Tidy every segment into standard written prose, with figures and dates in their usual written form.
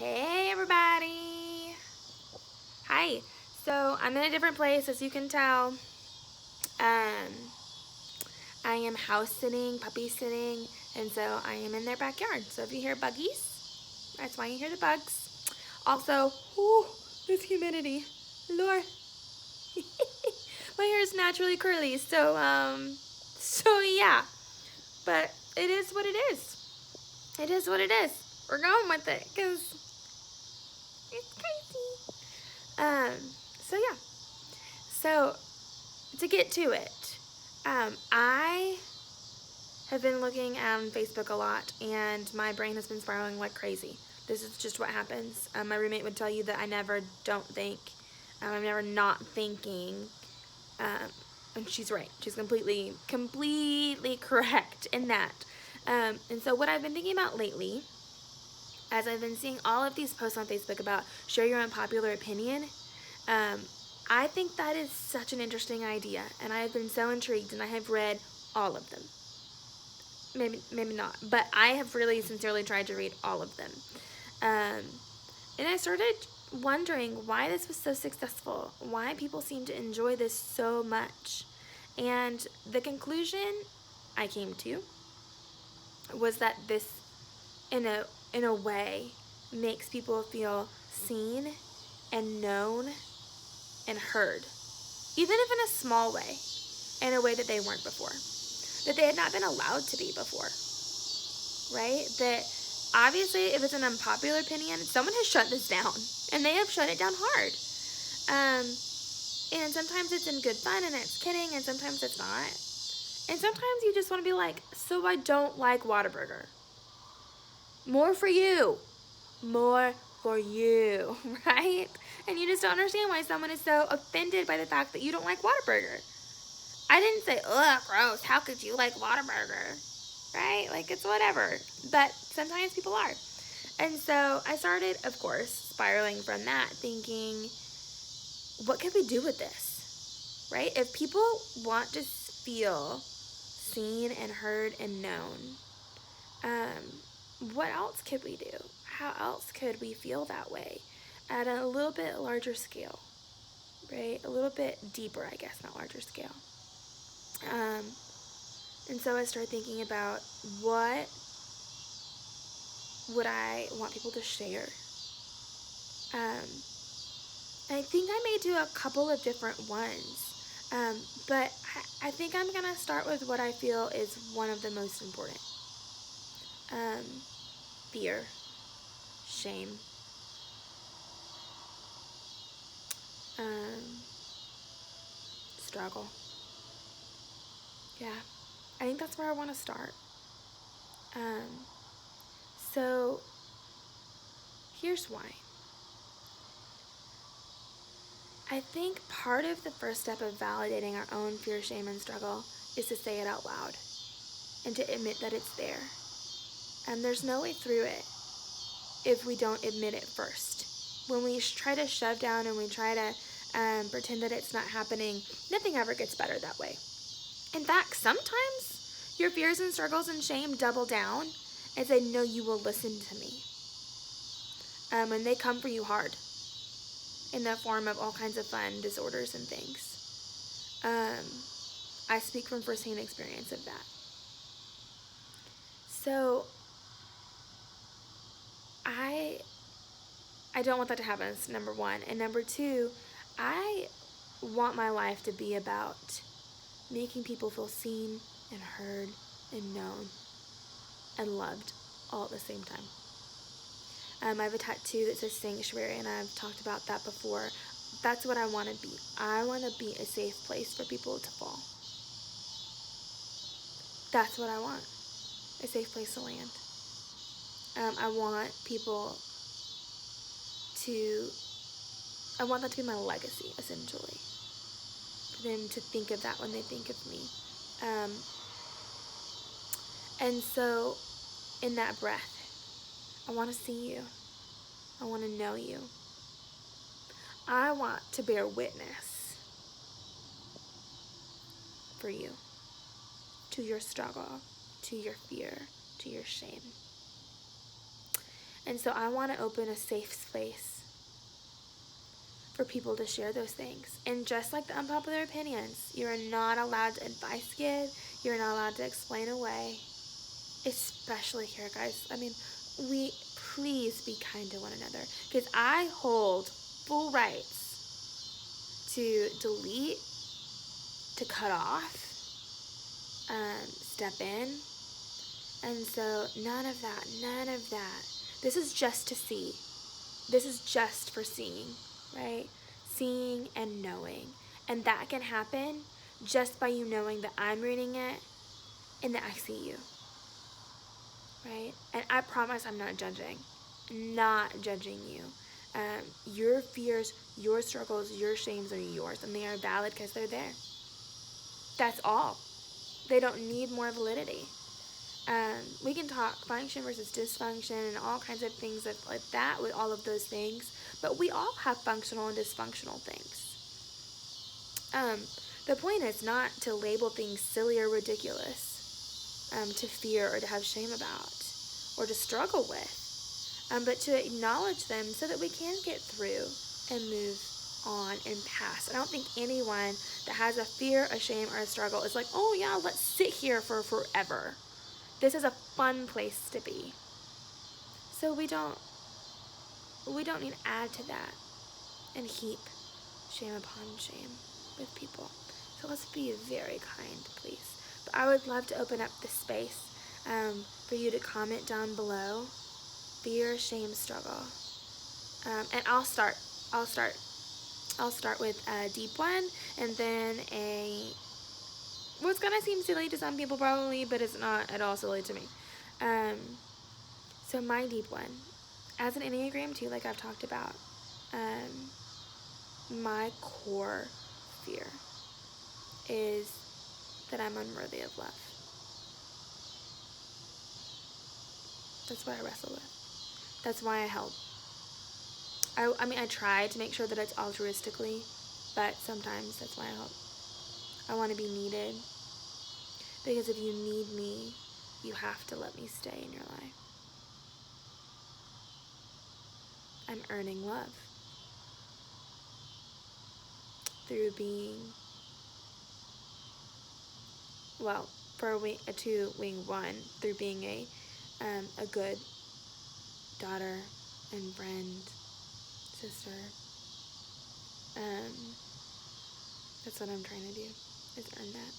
Hey everybody! Hi. So I'm in a different place, as you can tell. I am house sitting, puppy sitting, and so I am in their backyard. So if you hear buggies, that's why you hear the bugs. Also, this humidity, Lord. My hair is naturally curly, so yeah. But it is what it is. It is what it is. We're going with it, cause it's crazy. So yeah. So to get to it, I have been looking on Facebook a lot, and my brain has been spiraling like crazy. This is just what happens. My roommate would tell you that I never don't think. I'm never not thinking. Um, and she's right. She's completely correct in that. And so what I've been thinking about lately, as I've been seeing all of these posts on Facebook about share your unpopular opinion, um, I think that is such an interesting idea, and I have been so intrigued, and I have read all of them. Maybe not, but I have really sincerely tried to read all of them. Um, and I started wondering why this was so successful, why people seem to enjoy this so much. And the conclusion I came to was that this, in a way, makes people feel seen and known and heard, even if in a small way, in a way that they weren't before, that they had not been allowed to be before, right? That obviously, if it's an unpopular opinion, someone has shut this down, and they have shut it down hard. Um, and sometimes it's in good fun, and it's kidding, and sometimes it's not. And sometimes you just want to be like, so I don't like Whataburger. More for you. More for you, right? And you just don't understand why someone is so offended by the fact that you don't like Whataburger. I didn't say, ugh, gross, how could you like Whataburger? Right? Like, it's whatever. But sometimes people are. And so I started, of course, spiraling from that, thinking, what could we do with this? Right? If people want to feel seen and heard and known, what else could we do? How else could we feel that way at a little bit larger scale, right? A little bit deeper, I guess, not larger scale. And so I started thinking about what would I want people to share. And I think I may do a couple of different ones, but I think I'm going to start with what I feel is one of the most important. Fear, shame, um, struggle. Yeah, I think that's where I want to start. Um, so here's why. I think part of the first step of validating our own fear, shame, and struggle is to say it out loud and to admit that it's there. And there's no way through it if we don't admit it first. When we try to shove down and we try to pretend that it's not happening, nothing ever gets better that way. In fact, sometimes your fears and struggles and shame double down and say, no, you will listen to me. And they come for you hard in the form of all kinds of fun disorders and things. I speak from firsthand experience of that. So I don't want that to happen, that's number one. And number two, I want my life to be about making people feel seen and heard and known and loved all at the same time. I have a tattoo that says sanctuary, and I've talked about that before. That's what I want to be. I want to be a safe place for people to fall. That's what I want. A safe place to land. I want people to, I want that to be my legacy, essentially. For them to think of that when they think of me. And so, in that breath, I want to see you. I want to know you. I want to bear witness for you, to your struggle, to your fear, to your shame. And so I want to open a safe space for people to share those things. And just like the unpopular opinions, you're not allowed to advice give, you're not allowed to explain away, especially here, guys. I mean, please be kind to one another, because I hold full rights to delete, to cut off, step in. And so none of that. This is just to see. This is just for seeing, right? Seeing and knowing. And that can happen just by you knowing that I'm reading it and that I see you, right? And I promise I'm not judging. Not judging you. Your fears, your struggles, your shames are yours, and they are valid because they're there. That's all. They don't need more validity. We can talk function versus dysfunction and all kinds of things like that with all of those things, but we all have functional and dysfunctional things. The point is not to label things silly or ridiculous, to fear or to have shame about, or to struggle with, but to acknowledge them so that we can get through and move on and pass. I don't think anyone that has a fear, a shame, or a struggle is like, oh yeah, let's sit here for forever. This is a fun place to be. So we don't need to add to that and heap shame upon shame with people. So let's be very kind, please. But I would love to open up this space for you to comment down below fear, shame, struggle. And I'll start with a deep one, and then what's gonna seem silly to some people probably, but it's not at all silly to me. So my deep one, as an Enneagram 2, like I've talked about, my core fear is that I'm unworthy of love. That's what I wrestle with. That's why I help. I mean, I try to make sure that it's altruistically, but sometimes that's why I help. I want to be needed. Because if you need me, you have to let me stay in your life. I'm earning love through being, well, for a 2 wing 1, through being a good daughter and friend, sister. That's what I'm trying to do, is earn that.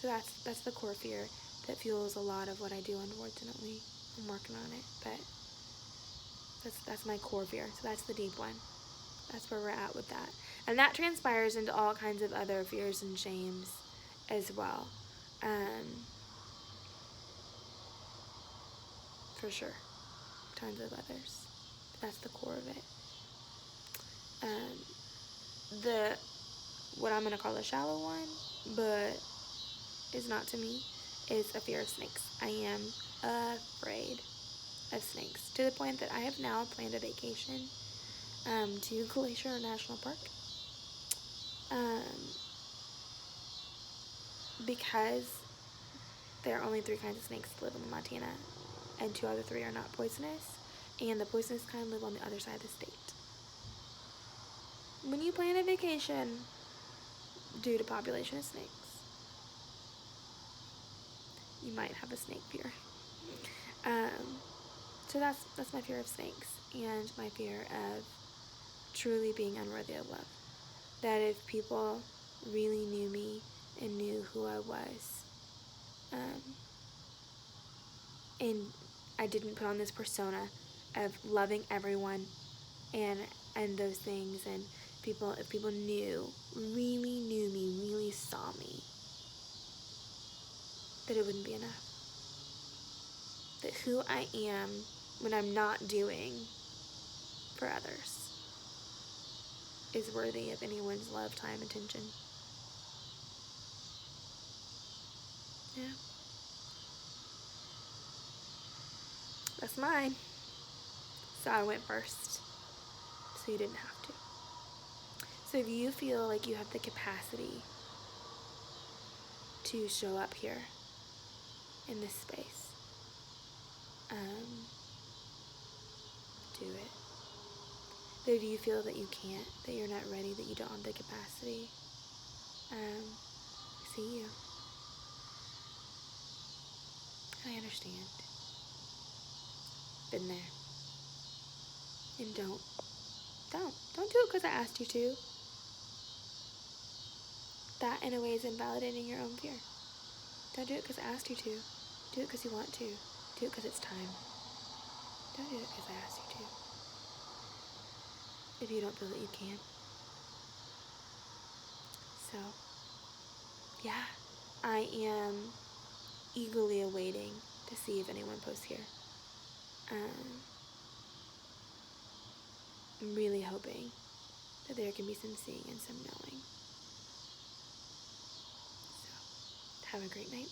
So that's the core fear that fuels a lot of what I do, unfortunately. I'm working on it, but that's my core fear. So that's the deep one. That's where we're at with that. And that transpires into all kinds of other fears and shames as well. For sure. Tons of others. That's the core of it. What I'm going to call a shallow one, but is not to me, is a fear of snakes. I am afraid of snakes, to the point that I have now planned a vacation to Glacier National Park, because there are only 3 kinds of snakes that live in Montana, and 2 out of 3 are not poisonous, and the poisonous kind live on the other side of the state. When you plan a vacation due to population of snakes, you might have a snake fear. So that's my fear of snakes, and my fear of truly being unworthy of love. That if people really knew me and knew who I was, and I didn't put on this persona of loving everyone and those things, and if people really knew me, really saw me, that it wouldn't be enough. That who I am when I'm not doing for others is worthy of anyone's love, time, attention. Yeah. That's mine. So I went first, so you didn't have to. So if you feel like you have the capacity to show up here in this space, do it. But if you feel that you can't, that you're not ready, that you don't have the capacity, see you. I understand. Been there. And don't do it because I asked you to. That in a way is invalidating your own fear. Don't do it because I asked you to. Do it because you want to. Do it because it's time. Don't do it because I asked you to. If you don't feel that you can. So, yeah, I am eagerly awaiting to see if anyone posts here. I'm really hoping that there can be some seeing and some knowing. So, have a great night.